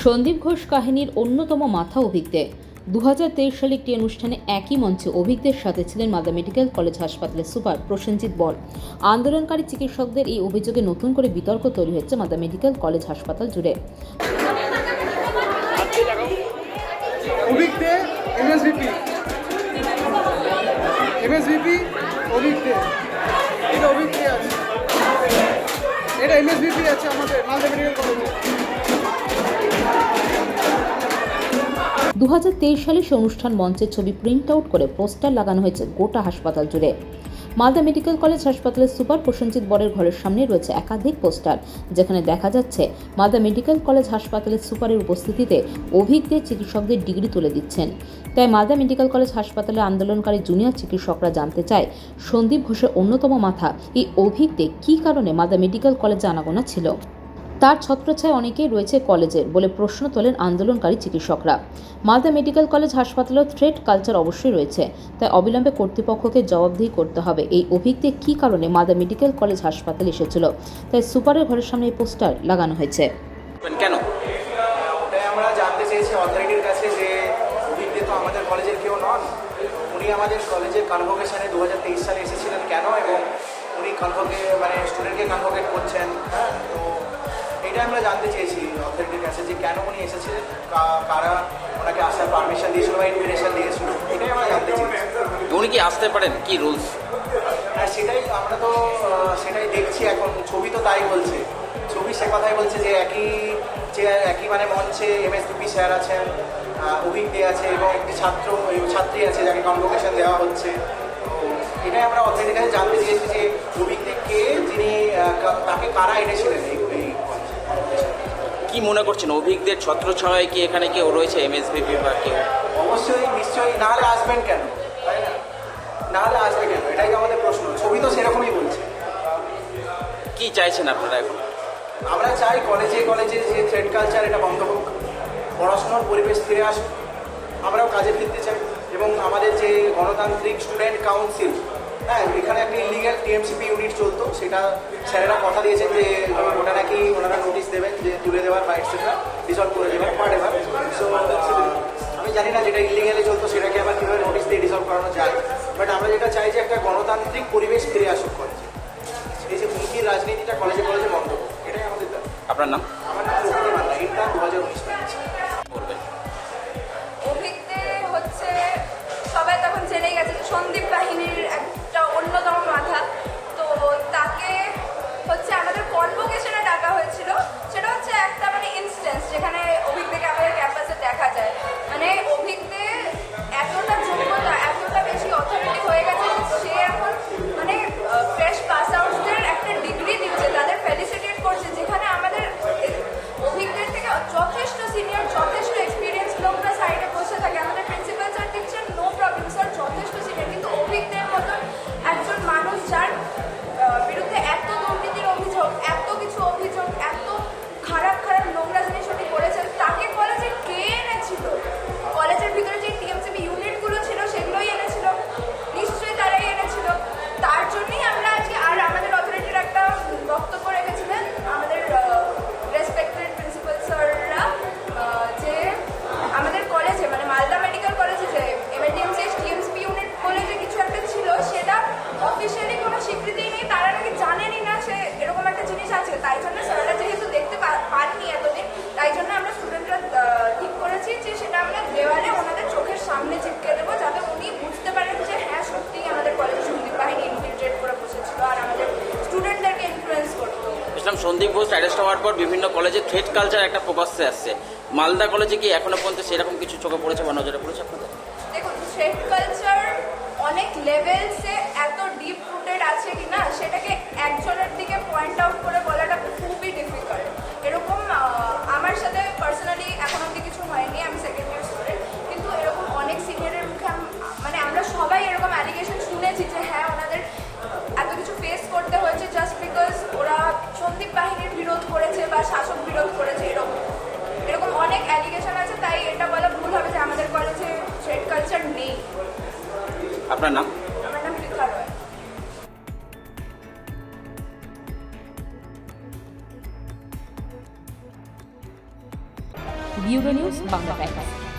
সন্দীপ ঘোষ কাহিনীর অন্যতম মাথা অভিক দে 2023 সালে একটি অনুষ্ঠানে একই মঞ্চে অভিকদের সাথে ছিলেন মালদা মেডিকেল কলেজ হাসপাতালের সুপার প্রসেনজিৎ বর। আন্দোলনকারী চিকিৎসকদের এই অভিযোগে নতুন করে বিতর্ক তৈরি হচ্ছে মালদা মেডিকেল কলেজ হাসপাতাল জুড়ে। অভিক দে এমএসভিপি অভিক দে, এটা অভিক দে আছে, এটা এমএসভিপি আছে আমাদের মালদা মেডিকেল কলেজে। 2023 সালে সে অনুষ্ঠান মঞ্চের ছবি প্রিন্ট আউট করে পোস্টার লাগানো হয়েছে গোটা হাসপাতাল জুড়ে। মালদা মেডিকেল কলেজ হাসপাতালের সুপার প্রসেনজিৎ বরের ঘরের সামনে রয়েছে একাধিক পোস্টার, যেখানে দেখা যাচ্ছে মালদা মেডিকেল কলেজ হাসপাতালের সুপারের উপস্থিতিতে অভিজ্ঞদের চিকিৎসকদের ডিগ্রি তুলে দিচ্ছেন। তাই মালদা মেডিকেল কলেজ হাসপাতালে আন্দোলনকারী জুনিয়র চিকিৎসকরা জানতে চায়, সন্দীপ ঘোষের অন্যতম মাথা এই অভিজ্ঞদের কী কারণে মালদা মেডিকেল কলেজে আনাগোনা ছিল। তার ছত্রছায় অনেকেই রয়েছে কলেজের বলে প্রশ্ন তোলেন আন্দোলনকারী চিকিৎসকরা। মালদা মেডিকেল কলেজ হাসপাতালেও থ্রেট কালচার অবশ্যই রয়েছে, তাই অবিলম্বে কর্তৃপক্ষকে জবাবদিহি করতে হবে এই অভিজ্ঞদের কী কারণে মালদা মেডিকেল কলেজ হাসপাতালে এসেছিল। তাই সুপারের ঘরের সামনে এই পোস্টার লাগানো হয়েছে। কেন ওটাই আমরা জানতে চেয়েছি অথরিটির কাছে যে অভিজ্ঞ তো আমাদের কলেজের কেউ নন, উনি আমাদের কলেজের কনভোকেশনে 2023 সালে এসেছিলেন কেন, এবং উনি স্টুডেন্টকে কনভোকেট করছেন। হ্যাঁ, তো এটা আমরা জানতে চেয়েছি অথরিটির কাছে যে কেন উনি এসেছিলেন, কারা ওনাকে আসার পারমিশন দিয়েছিল বা ইনভিটেশন দিয়েছিল, এটাই আমরা জানতে চেয়েছি। উনি কি আসতে পারেন, কি রুলস? হ্যাঁ, সেটাই আমরা তো সেটাই দেখছি এখন। ছবি তো তাই বলছে, ছবি সে কথাই বলছে যে একই মঞ্চে এমএসভিপি স্যার আছেন, অভিজ্ঞ আছে এবং একটি ছাত্রী আছে যাকে কনভোকেশন দেওয়া হচ্ছে। তো এটাই আমরা অথরিটির কাছে জানতে চেয়েছি যে অভিজ্ঞ কে, যিনি তাকে কারা এনেছিলেন এই কি মনে করছেন, অভিজ্ঞদের ছত্রছায়ায় কি এখানে কেউ রয়েছে, এমএসভিপি বা কেউ? অবশ্যই, নিশ্চয়ই, না হলে আসবেন কেন, তাই না? না হলে আসবে কেন, এটাই তো আমাদের প্রশ্ন। ছবি তো সেরকমই বলছে। কি চাইছেন আপনারা এখন? আমরা চাই কলেজে যে থ্রেড কালচার এটা বন্ধ হোক, পড়াশোনার পরিবেশ ফিরে আসুক, আমরাও কাজে ফিরতে চাই। এবং আমাদের যে গণতান্ত্রিক স্টুডেন্ট কাউন্সিল, হ্যাঁ, এখানে একটা ইলিগ্যাল টিএমসিপি ইউনিট চলতো, সেটা স্যারেরা কথা দিয়েছেন যে ওটা নাকি ওনারা নোটিশ দেবেন, যে তুলে দেওয়ার বা এটসেট্রা ডিসলভ করে দেবেন পার্ট এভার। সো আমি জানি না যেটা ইলিগ্যালি চলতো সেটাকে আবার কীভাবে নোটিশ দিয়ে ডিসলভ করানো যায়, বাট আমরা যেটা চাই যে একটা গণতান্ত্রিক পরিবেশ ফিরে আসুক কলেজে। এই যে হুমকির রাজনীতিটা কলেজে বন্ধ হোক, এটাই আমাদের দাবি। আপনার নাম? আমার নাম রোহিণী মান্না, ইন্টার্ন 2019 ব্যাচ। অভিজ্ঞে হচ্ছে সবাই তখন জেনে গেছে যে সন্দীপ বাহিনীর একটা অন্যতম মাথা। তো তাকে হচ্ছে আমাদের কনভোকেশনে ডাকা হয়েছিল। সেটা হচ্ছে একটা ইনস্ট্যান্স যেখানে অভিজ্ঞকে আমাদের ক্যাম্পাসে দেখা যায়। অভিজ্ঞে এতটা যোগ্যতা, এতটা বেশি অথরিটি হয়ে গেছে, সে এখন ফ্রেশ পাস আউটসদের একটা ডিগ্রি দিচ্ছে, তাদের ফেলিসিটেট করছে, যেখানে আমাদের অভিজ্ঞদের থেকে যথেষ্ট সিনিয়র, যথেষ্ট এক্সপিরিয়েন্স লোকরা সাইডে বসে থাকে। আমাদের প্রিন্সিপাল স্যার দিচ্ছেন নো প্রবলেম স্যার, যথেষ্ট সিনিয়র, কিন্তু অভিজ্ঞদের মতন একজন মানুষ যার বিরুদ্ধে এত দুর্নীতির অভিযোগ, এত কিছু অভিযোগ, এত খারাপ নোংরা জিনিস উনি করেছেন, তাকে কলেজে কে এনেছিল? কলেজের ভিতরে যে টিএমসিপি ইউনিটগুলো ছিল সেগুলোই এনেছিল, নিশ্চয়ই তারাই এনেছিল। তার জন্যই আমরা আজকে আর আমাদের অথরিটির একটা বক্তব্য রেখেছিলেন আমাদের রেসপেক্টেড প্রিন্সিপাল স্যাররা, যে আমাদের কলেজে মালদা মেডিকেল কলেজে যে এমএডিএমসিএস টিএমসিপি ইউনিট বলে যে কিছু একটা ছিল, সেটা অফিসিয়ালি কোনো স্বীকৃতি নেই, তারা নাকি জানেনই না সে এরকম একটা জিনিস আছে। তাই জন্য স্যাররা যেহেতু দেখতে পাননি এতদিন, তাই জন্য আমরা স্টুডেন্টরা ঠিক করেছি যে সেটা আমরা দেওয়ালে ওনাদের চোখের সামনে চিপকে দেবো, যাতে উনি বুঝতে পারেন যে হ্যাঁ সত্যিই আমাদের কলেজে সন্দীপ বাহিনী ইনফিল্ট্রেট করে বসেছিল আর আমাদের স্টুডেন্টদেরকে ইনফ্লুয়েন্স করতো। ইসলাম সন্দীপ ঘোষ অ্যারেস্ট হওয়ার পর বিভিন্ন কলেজে থ্রেট কালচার একটা প্রকাশ্যে আসছে। মালদা কলেজে কি এখনো পর্যন্ত সেরকম কিছু চোখে পড়েছে বা নজরে পড়েছে আপনাদের? দেখুন, থ্রেড কালচার অনেক লেভেলসে এত ডিপ রুটেড আছে কি না, সেটাকে একজনের দিকে পয়েন্ট আউট করে বলাটা খুবই ডিফিকাল্ট। এরকম আমার সাথে পার্সোনালি এখন অব্দি কিছু হয়নি, আমি সেকেন্ড ইয়ার স্টুডেন্ট, কিন্তু এরকম অনেক সিনিয়রের মুখে আমরা সবাই এরকম অ্যালিগেশন শুনেছি যে হ্যাঁ ওনাদের এত কিছু ফেস করতে হয়েছে জাস্ট বিকজ ওরা সন্দীপ বাহিনীর বিরোধ করেছে বা শাসক বিরোধ করেছে। এরকম অনেক অ্যালিগেশন আছে, তাই এটা বলা ভুল হবে যে আমাদের কলেজে থ্রেড কালচার নেই। আপনার নাম? আমার নাম Pritha Roy. Bureau News Bangla Times.